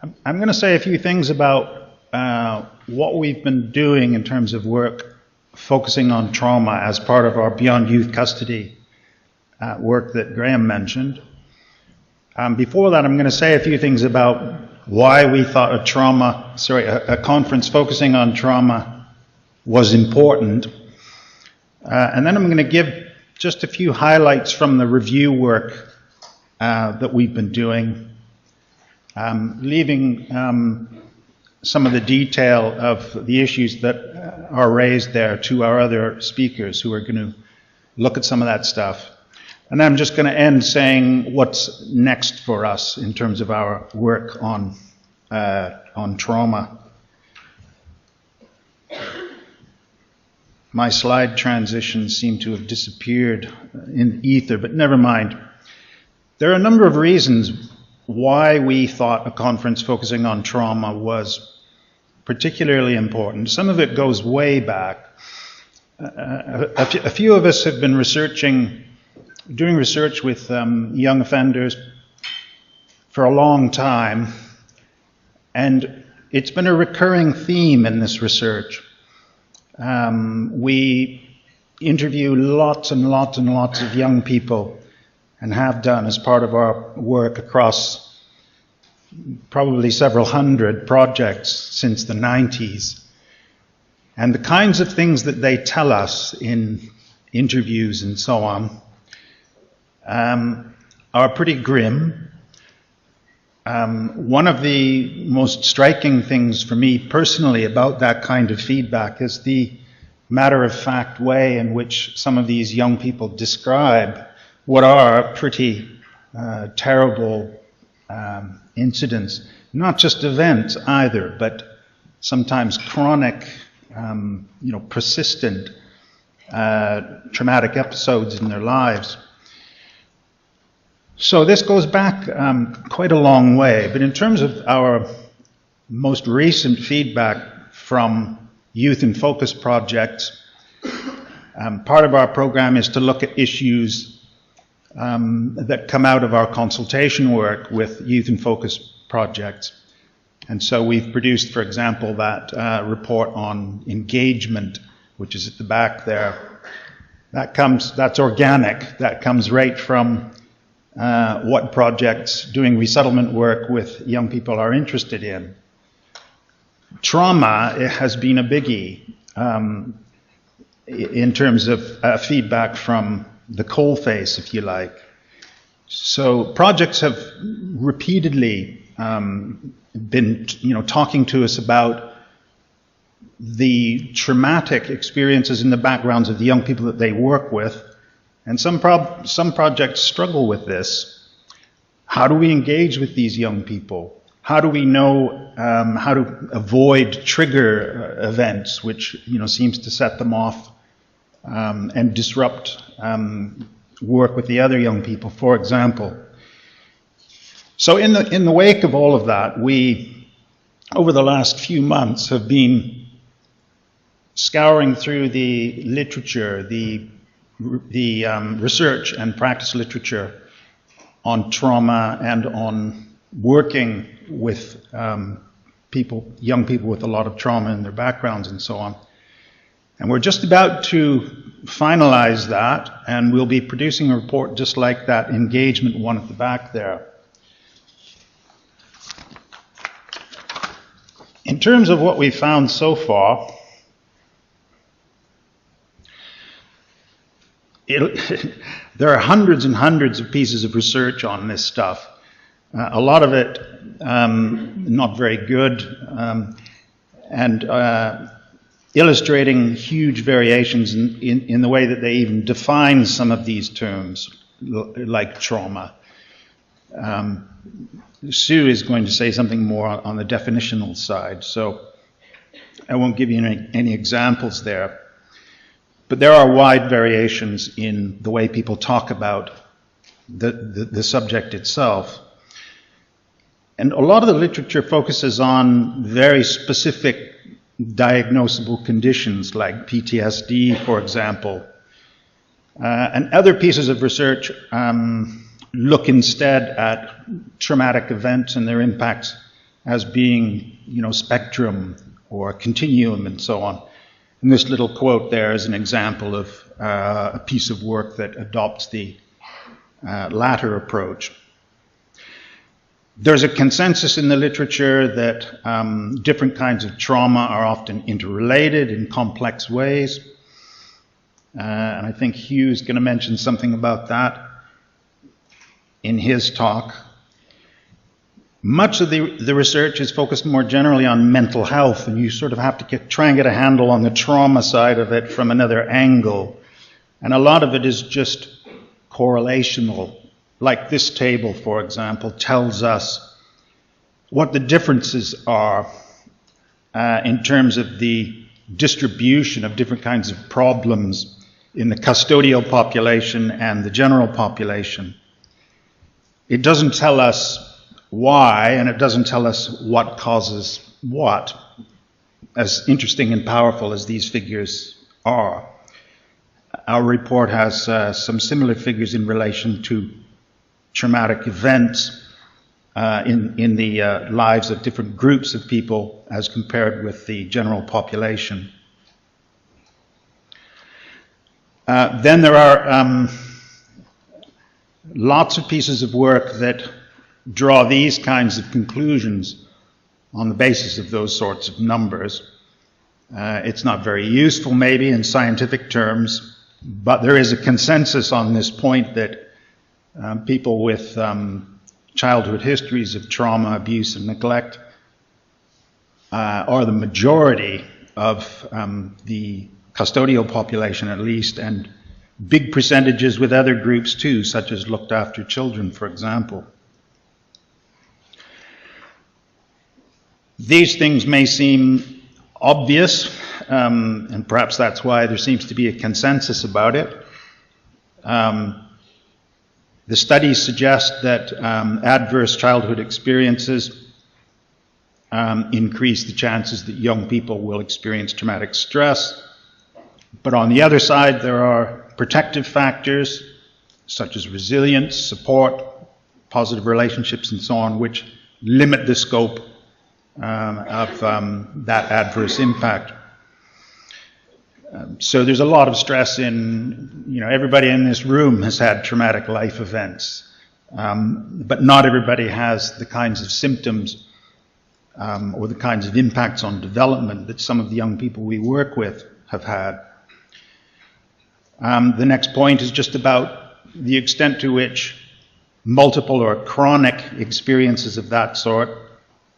I'm going to say a few things about what we've been doing in terms of work focusing on trauma as part of our Beyond Youth Custody work that Graham mentioned. Before that, I'm going to say a few things about why we thought a conference focusing on trauma was important. And then I'm going to give just a few highlights from the review work that we've been doing, leaving some of the detail of the issues that are raised there to our other speakers who are going to look at some of that stuff. And then I'm just going to end saying what's next for us in terms of our work on trauma. My slide transitions seem to have disappeared in ether, but never mind. There are a number of reasons why we thought a conference focusing on trauma was particularly important. Some of it goes way back. A few of us have been doing research with young offenders for a long time, and it's been a recurring theme in this research. We interview lots and lots and lots of young people, and have done as part of our work across probably several hundred projects since the 90s. And the kinds of things that they tell us in interviews and so on are pretty grim. One of the most striking things for me personally about that kind of feedback is the matter-of-fact way in which some of these young people describe what are pretty terrible incidents, not just events either, but sometimes chronic, persistent traumatic episodes in their lives. So this goes back quite a long way, but in terms of our most recent feedback from Youth in Focus projects, part of our program is to look at issues that come out of our consultation work with Youth in Focus projects. And so we've produced, for example, that report on engagement, which is at the back there. That's organic. That comes right from what projects doing resettlement work with young people are interested in. Trauma, it has been a biggie in terms of feedback from the coalface, if you like. So projects have repeatedly been, talking to us about the traumatic experiences in the backgrounds of the young people that they work with, and some projects struggle with this. How do we engage with these young people? How do we know how to avoid trigger events, which seems to set them off and disrupt work with the other young people, for example. So in the wake of all of that, we, over the last few months, have been scouring through the literature, the research and practice literature on trauma and on working with young people with a lot of trauma in their backgrounds and so on. And we're just about to finalize that, and we'll be producing a report just like that engagement one at the back there. In terms of what we've found so far, there are hundreds and hundreds of pieces of research on this stuff. A lot of it not very good, and illustrating huge variations in the way that they even define some of these terms, like trauma. Sue is going to say something more on the definitional side, so I won't give you any examples there. But there are wide variations in the way people talk about the subject itself. And a lot of the literature focuses on very specific diagnosable conditions like PTSD, for example. And other pieces of research look instead at traumatic events and their impacts as being, spectrum or continuum and so on. And this little quote there is an example of a piece of work that adopts the latter approach. There's a consensus in the literature that different kinds of trauma are often interrelated in complex ways. And I think Hugh's going to mention something about that in his talk. Much of the research is focused more generally on mental health, and you sort of have to try and get a handle on the trauma side of it from another angle. And a lot of it is just correlational. Like this table, for example, tells us what the differences are in terms of the distribution of different kinds of problems in the custodial population and the general population. It doesn't tell us why, and it doesn't tell us what causes what, as interesting and powerful as these figures are. Our report has some similar figures in relation to traumatic events in the lives of different groups of people as compared with the general population. Then there are lots of pieces of work that draw these kinds of conclusions on the basis of those sorts of numbers. It's not very useful maybe in scientific terms, but there is a consensus on this point that people with childhood histories of trauma, abuse, and neglect are the majority of the custodial population at least, and big percentages with other groups too, such as looked after children, for example. These things may seem obvious, and perhaps that's why there seems to be a consensus about it. The studies suggest that adverse childhood experiences increase the chances that young people will experience traumatic stress. But on the other side, there are protective factors such as resilience, support, positive relationships, and so on, which limit the scope of that adverse impact. So there's a lot of stress in, everybody in this room has had traumatic life events, but not everybody has the kinds of symptoms or the kinds of impacts on development that some of the young people we work with have had. The next point is just about the extent to which multiple or chronic experiences of that sort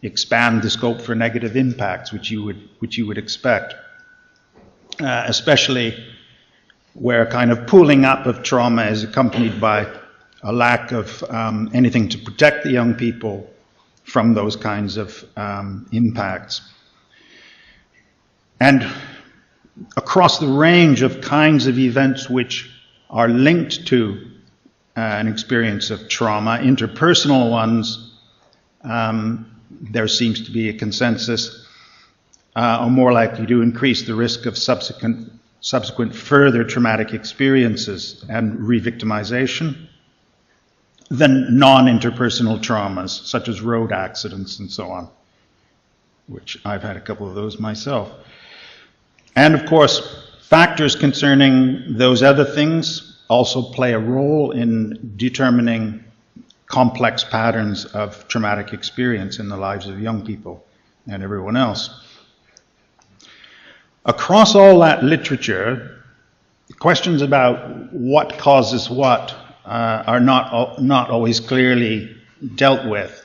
expand the scope for negative impacts, which you would expect, especially where kind of pooling up of trauma is accompanied by a lack of anything to protect the young people from those kinds of impacts. And across the range of kinds of events which are linked to an experience of trauma, interpersonal ones, there seems to be a consensus, are more likely to increase the risk of subsequent further traumatic experiences and re-victimization than non-interpersonal traumas, such as road accidents and so on, which I've had a couple of those myself. And of course, factors concerning those other things also play a role in determining complex patterns of traumatic experience in the lives of young people and everyone else. Across all that literature, questions about what causes what are not always clearly dealt with,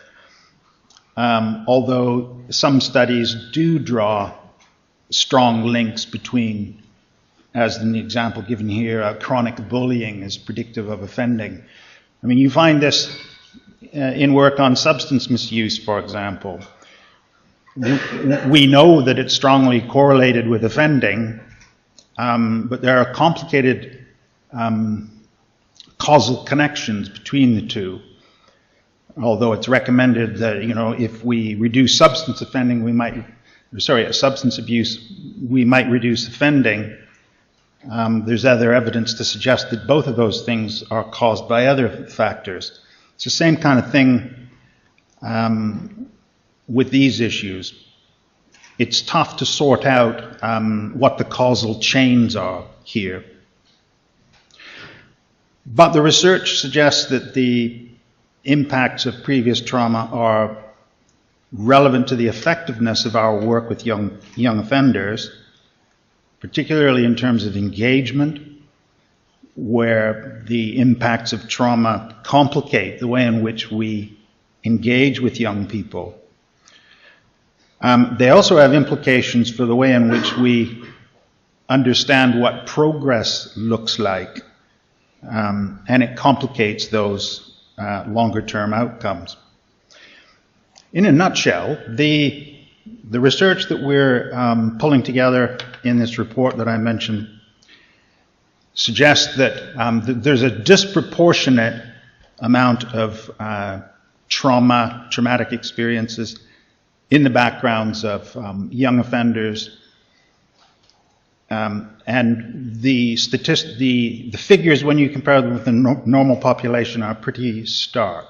although some studies do draw strong links between, as in the example given here, chronic bullying is predictive of offending. I mean, you find this in work on substance misuse, for example. We know that it's strongly correlated with offending, but there are complicated causal connections between the two. Although it's recommended that, if we reduce substance abuse, we might reduce offending. There's other evidence to suggest that both of those things are caused by other factors. It's the same kind of thing with these issues. It's tough to sort out what the causal chains are here. But the research suggests that the impacts of previous trauma are relevant to the effectiveness of our work with young offenders, particularly in terms of engagement, where the impacts of trauma complicate the way in which we engage with young people. They also have implications for the way in which we understand what progress looks like, and it complicates those longer-term outcomes. In a nutshell, the research that we're pulling together in this report that I mentioned suggests that there's a disproportionate amount of traumatic experiences in the backgrounds of young offenders, and the figures, when you compare them with the normal population, are pretty stark.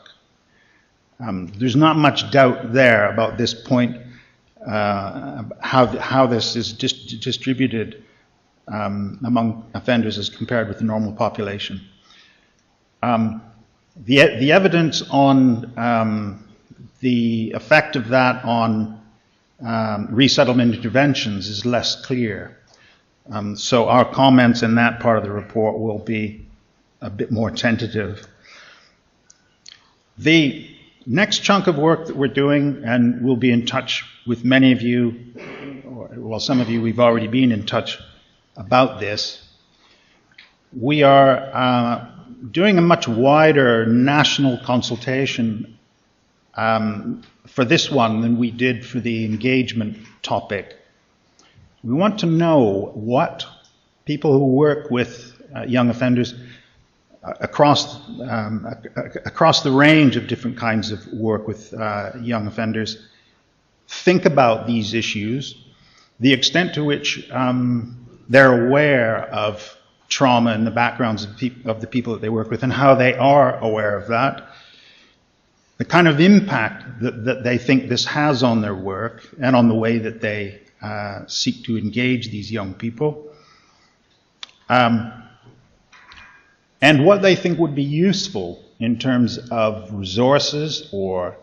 There's not much doubt there about this point, how this is distributed among offenders as compared with the normal population. The evidence on the effect of that on resettlement interventions is less clear. So our comments in that part of the report will be a bit more tentative. The next chunk of work that we're doing, and we'll be in touch with many of you, well, some of you we've already been in touch about this. We are doing a much wider national consultation for this one than we did for the engagement topic. We want to know what people who work with young offenders across the range of different kinds of work with young offenders think about these issues, the extent to which they're aware of trauma in the backgrounds of the people that they work with, and how they are aware of that, the kind of impact that they think this has on their work and on the way that they seek to engage these young people, and what they think would be useful in terms of resources or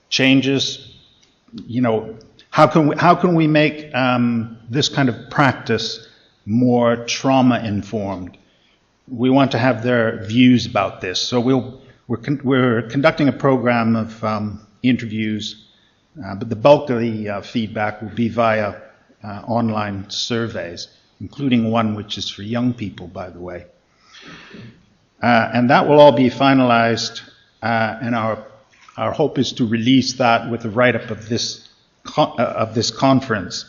changes. You know, how can we make this kind of practice more trauma-informed? We want to have their views about this. So we're conducting a program of interviews, but the bulk of the feedback will be via online surveys, including one which is for young people, by the way. And that will all be finalized, and our hope is to release that with a write-up of this conference.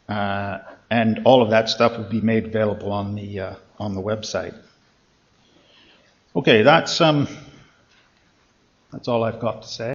And all of that stuff will be made available on the website. Okay, that's all I've got to say.